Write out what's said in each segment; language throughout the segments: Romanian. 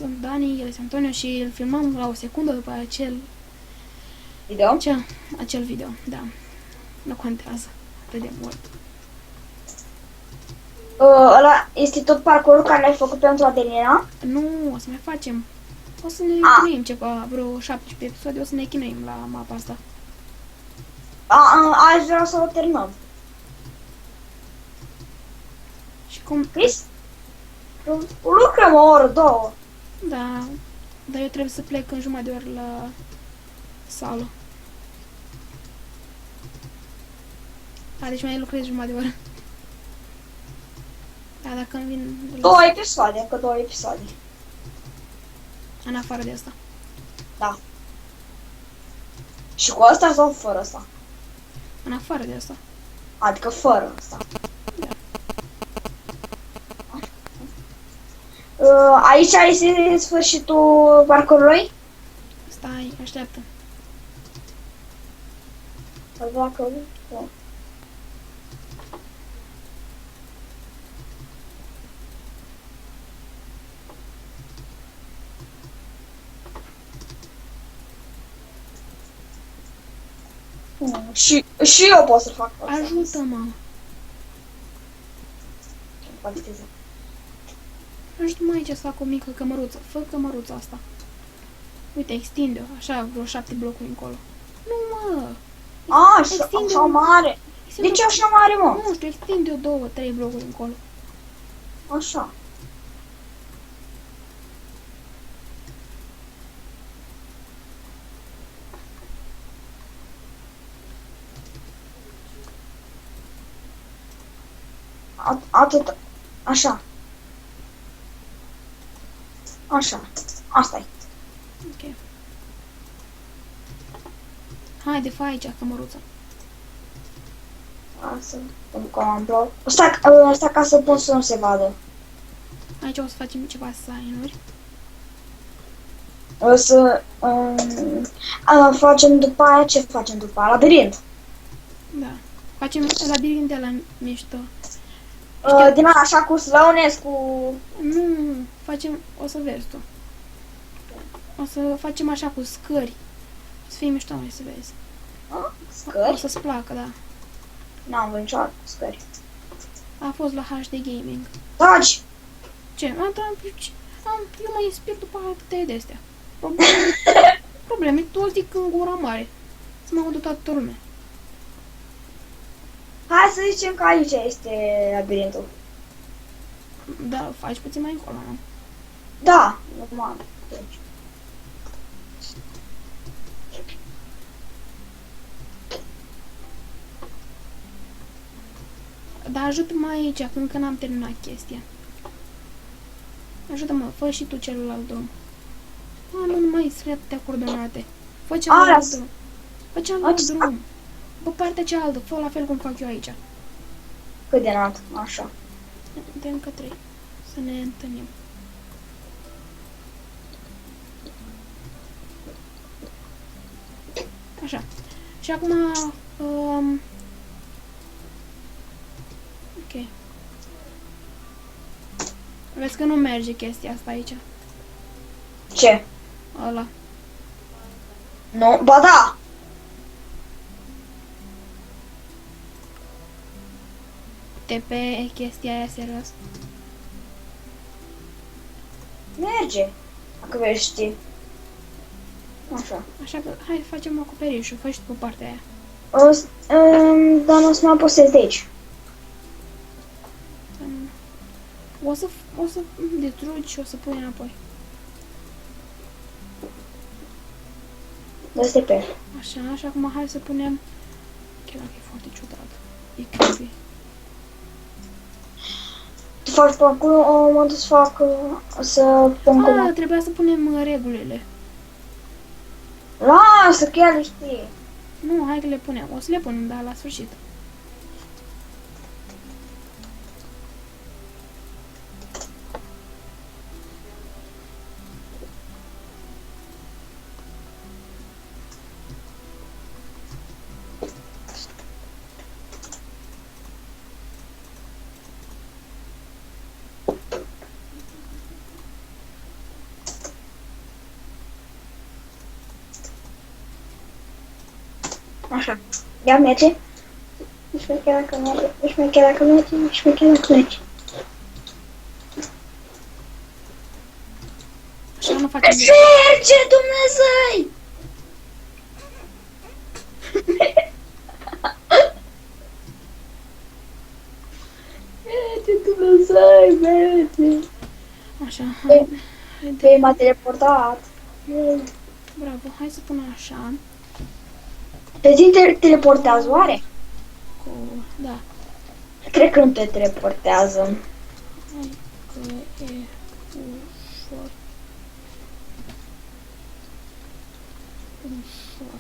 sunt Dani, el este Antonio și îl filmăm la o secundă după Video? acel video, da. Nu contează atât de mult. Ăla este tot parcursul care l-ai făcut pentru Adelina? Nu, o să mai facem. O să ne chinuim ceva, vreo 17 episoade, o să ne chinuim la mapa asta. Aș vrea să o terminăm. Și cum... Chris? Lucrăm o oră, două. Da, dar eu trebuie să plec în jumătate de oră la sală. Deci mai lucrez jumătate de oră. Da, dacă îmi vin... Două episoade, încă două episoade. În afară de asta. Da. Și cu asta sau fără asta? În afară de asta. Adică fără asta. Aici este sfârșitul parcurului? Stai, așteaptă. Dacă... Și eu pot să fac asta. Ajută-mă! Ajută-mă aici să fac o mică cămăruță. Fă cămăruța asta. Uite, extinde-o. Așa, vreo 7 blocuri încolo. Nu, mă! Așa mare. De ce așa mare, mă? Nu știu, extinde-o 2-3 blocuri încolo. Așa. Atât. Așa. Așa. Asta-i. Ok. Haide, fă aici cămăruța. Asta. Pentru că am bloc. Asta ca să pot să nu se vadă. Aici o să facem ceva sign-uri. O să facem după aia, ce facem după aia? Labirint. Da. Facem labirint de la mișto. Din așa cu slăunes, cu... Nu, facem, o să vezi tu. O să facem așa cu scări. O să fie mișto, mai să vezi. Scări? O să-ți placă, da. N-am văzut niciodată scări. A fost la HD Gaming. Taci! Ce? Eu mă inspir după atâtea de astea. Probleme, tu o zic în gura mare. Să mă audă toată lumea. Hai să zicem că aici este labirintul. Da, faci puțin mai încolo, nu? Da, normal. Deci. Dar ajută-mă aici, încă n-am terminat chestia. Ajută-mă, fă și tu celălalt drum. Nu mai sunt atâtea coordonate. Fă celălalt drum. Fă celălalt drum. Pe partea cealaltă, fă la fel cum fac eu aici. Cât de înalt? Așa. De încă 3. Să ne întâlnim. Așa. Și acum... ok. Vezi că nu merge chestia asta aici. Ce? Ăla. Nu? Ba da! TP chestia aia serios. Merge. Dacă vrei să știi. Așa. Așa că hai facem acoperișul, fă și tu partea aia. Dar nu o să mă apostez de aici. O să destrugi și o să pui înapoi. Dă-ți pe. Așa, și acum hai să punem... Chiar dacă e foarte ciudat. E creepy. Tu faci pe acolo, mă duc să fac, să pun cum. Trebuia să punem regulile. Lasă, chiar le știe. Nu, hai că le punem. O să le punem, dar la sfârșit. Așa. Ia merge. Nici mai chiar dacă merge. Nici mai chiar dacă merge. Nici mai chiar dacă merge. Așa nu facem de... Merge, Dumnezeu! Merge, Dumnezeu, merge! Așa, Ei, haide. m-a teleportat. Bravo, hai să pun așa. Pe zi te teleportează, oare? Cu... Da. Cred că nu te teleportează. Hai că e ușor. Ușor.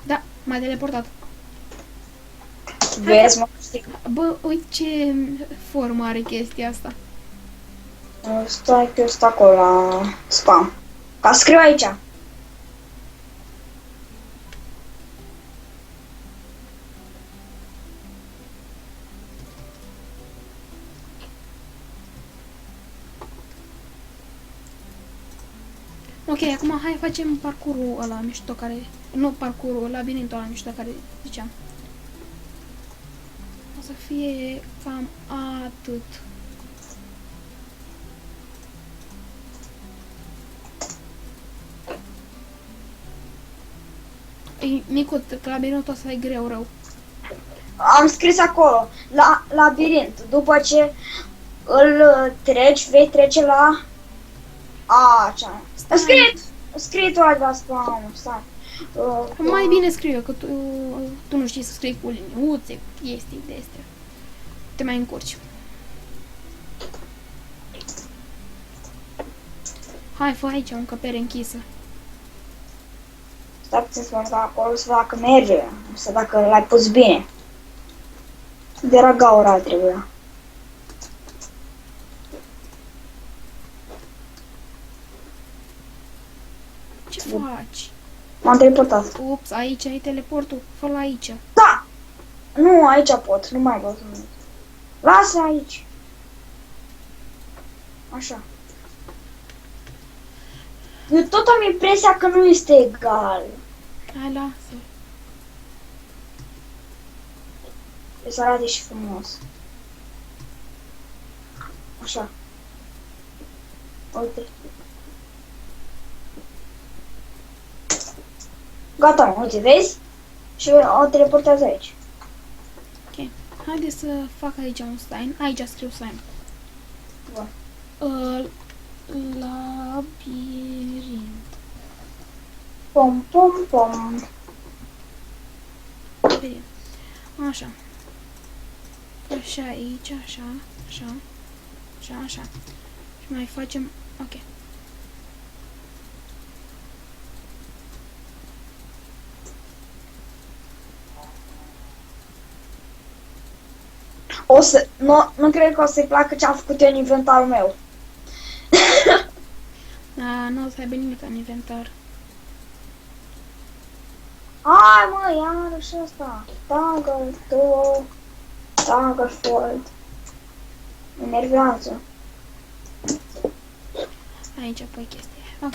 Da, m-a teleportat. Vezi, mă, știi. Bă, uite ce formă are chestia asta. Stai că eu stau acolo la spam. Ca scriu aici. Ok, acum hai facem parcurul ăla mișto care... Nu parcurul, labirintul ăla mișto care ziceam. O să fie cam atât. Ei, micut, că labirintul ăsta e greu rău. Am scris acolo, la labirint. După ce îl treci, vei trece la... Așa. Stai. Scrie tu aici la spam, stai. Mai bine scriu eu, că tu nu știi să scrii cu liniuțe, cu chestii de astea. Te mai încurci. Hai, fă aici o încăpere închisă. Stai puțin să mă duc acolo să văd dacă merge, să dacă l-ai pus bine. De la gaura trebuia. Ce faci? M-am teleportat. Ups, aici ai teleportul. Fă-l aici. Da! Nu, aici pot, nu mai pot. Lasă aici. Așa. Eu tot am impresia că nu este egal. Hai, lasă. Trebuie să arate și frumos. Așa. Uite. Gata, uite, vezi? Și o teleportează aici. Ok. Haideți să fac aici un sign. Aici scriu sign. Bun. Labirint. Pom, pom, pom. Labirint. Așa. Așa aici, așa, așa, așa, așa. Și mai facem... Ok. O să... Nu cred că o să-i placă ce am făcut eu în inventarul meu. Da, nu o să aibă nimic în inventar. Hai mă, iarăși ăsta. Daggerford. Enervează. Aici apoi chestia. Ok.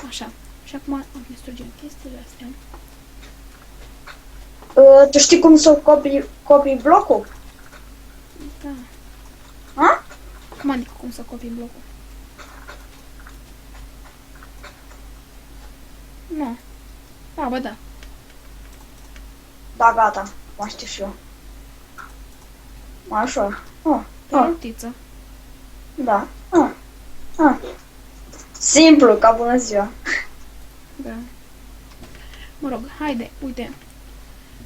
Așa. Și acum distrugem chestiile astea. Tu știi cum să copii blocul? Da. Ha? Cum adică cum să copii blocul? Nu. Da, bă, da. Da, gata. Mă știu și eu. Mai ușor. Pe rotiță. Da. Simplu, ca bună ziua. Da. Mă rog, haide, uite.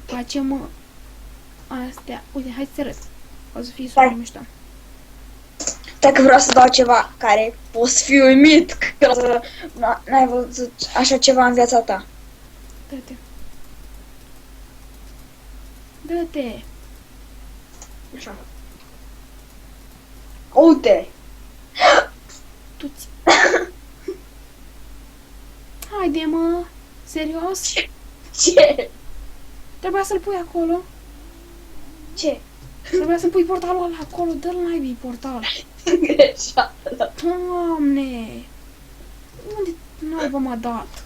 Facem astea. Uite, hai să arăt. O să fie super mișto. Dacă vreau să dau ceva care poți fi uimit, că n-ai văzut așa ceva în viața ta. Dă-te. Dă-te. Așa. Uite! Tu-ți... Haide, mă. Serios? Ce? Trebuia să-l pui acolo. Ce? Trebuia să pui portalul ăla acolo. Dă-l naibii portal. Greșeală. Doamne! Unde naiba m-a dat?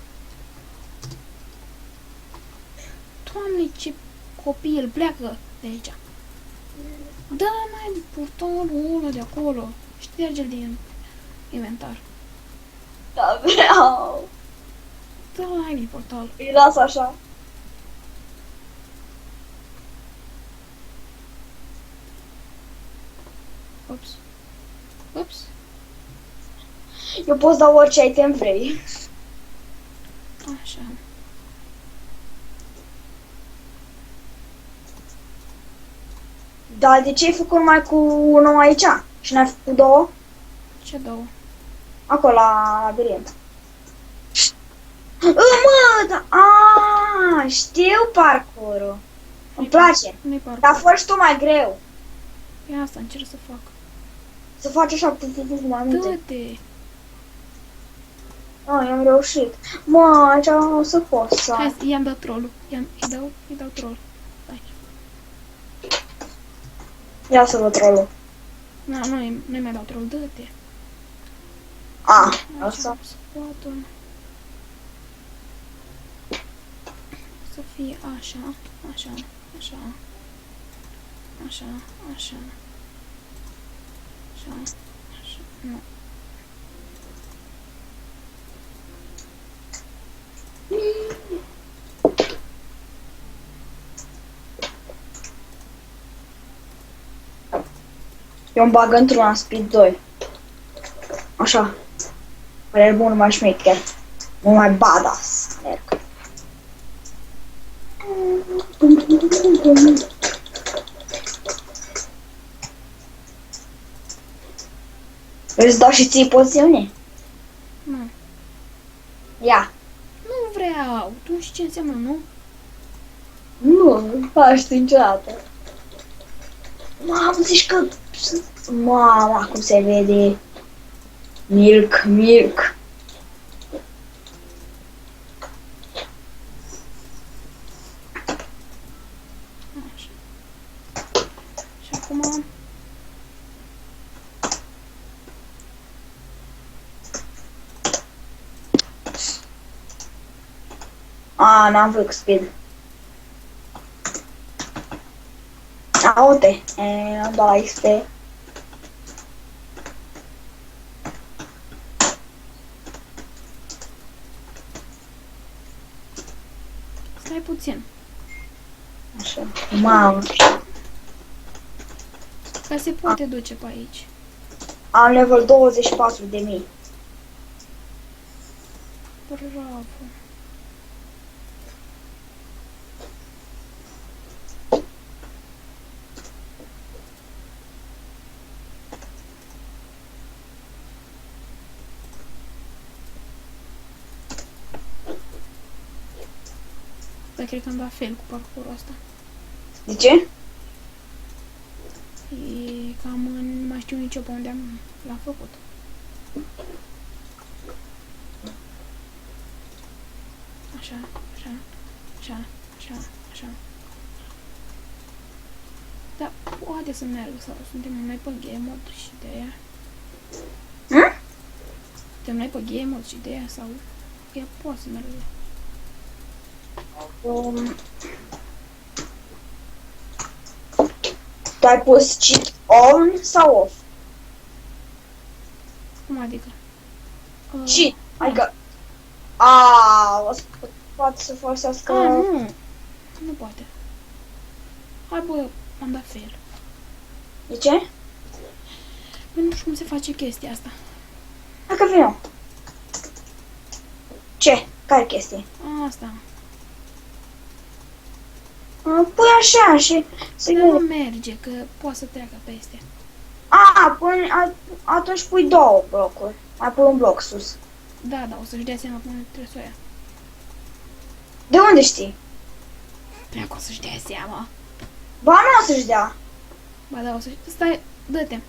Doamne, ce copil! Pleacă de aici. Dă mai portalul ăla de acolo. Șterge-l din inventar. Da, vreau. Dă naibii portal. Îi las așa. Ups. Ups. Eu pot da orice item vrei. Așa. Dar de ce ai făcut numai cu unul aici? Și n-ai făcut două? Ce două? Acolo, la labirint. Mă, da, știu parcurul. Îmi place. Nu-i parcă. Dar fă și tu mai greu. Pe asta încerc să fac. Să faci așa mai multe. Dă-te! Eu am reușit. Mă, aici o să pot să... Hai, i-am dat trollul. Îi dau troll. Hai. Ia să văd trollul. Nu-i mai dau troll, dă-te. Asta. Scoatul. Să fie așa, așa, așa. Așa, așa. Așa, așa. Nu. Eu îmi bag într-una Speed 2. Așa. Părere bun, mai șmecher. Mult mai badass. Merg. Îți dau și ții poțiune? Nu. Ia. Nu vreau. Tu știi ce înseamnă, nu? Nu faci niciodată. Mamă, zici că... Mama, cum se vede. Milk, milk. Așa. Și acum... N-am vrut speed. Uite, am dat la XP. Stai puțin. Așa, mamă. Că se poate duce pe aici. Am level 24 de mii. Bravo. Dar cred că am dat fail cu parcurul ăsta. De ce? E cam nu mai știu nici eu pe unde l-am făcut. Așa, așa, așa, așa, așa. Da, poate să meargă sau suntem noi pe game mode și de aia. Suntem noi pe game mode și de aia sau ea poate să meargă. Tu ai pus cheat on sau off? Cum adică? Cheat, adică... poate să folosească... Nu! Nu poate. Hai bă, am dat fail. De ce? Păi nu știu cum se face chestia asta. Dacă vin eu. Ce? Care chestie? Asta. Pui așa și... Dar nu merge, că poate să treacă peste. Atunci pui două blocuri. Mai pui un bloc sus. Da, o să-și dea seama până trebuie să o ia. De unde știi? Pleacă o să-și dea seama. Ba, nu o să-și dea. Ba da, o să... Stai, dă-te.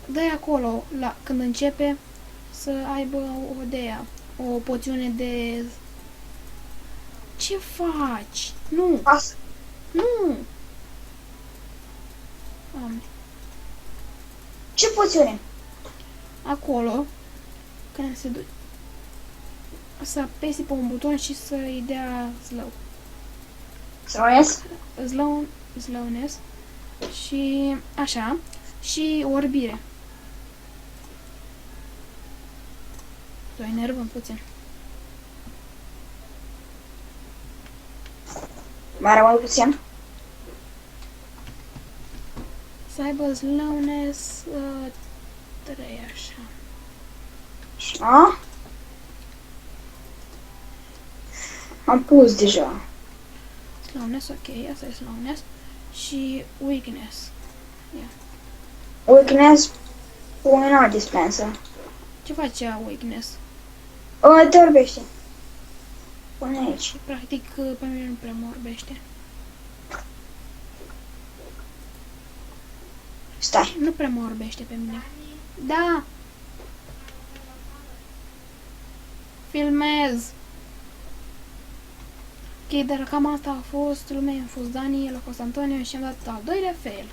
Dă-i acolo, când începe, să aibă o de aia, o poțiune de ce faci? Nu, Asta. nu! Doamne. Ce poțiune? Acolo, când se duce, să apesi pe un buton și să-i dea slow. Slowness? Slowness și așa, și orbire. Să o enervăm puțin. Mai rămâne puțin? Să aibă slowness 3, așa. Așa. Am pus deja. Slowness, ok, asta e slowness. Și weakness. Weakness. Pune în alt dispenser. Ce face weakness? Te orbește. Pune aici. Practic, pe mine nu prea mă orbește. Stai. Nu prea mă orbește pe mine. Da! Filmez! Ok, dar cam asta a fost. Lumea a fost Dani, el a fost Antonio și am dat al doilea fail.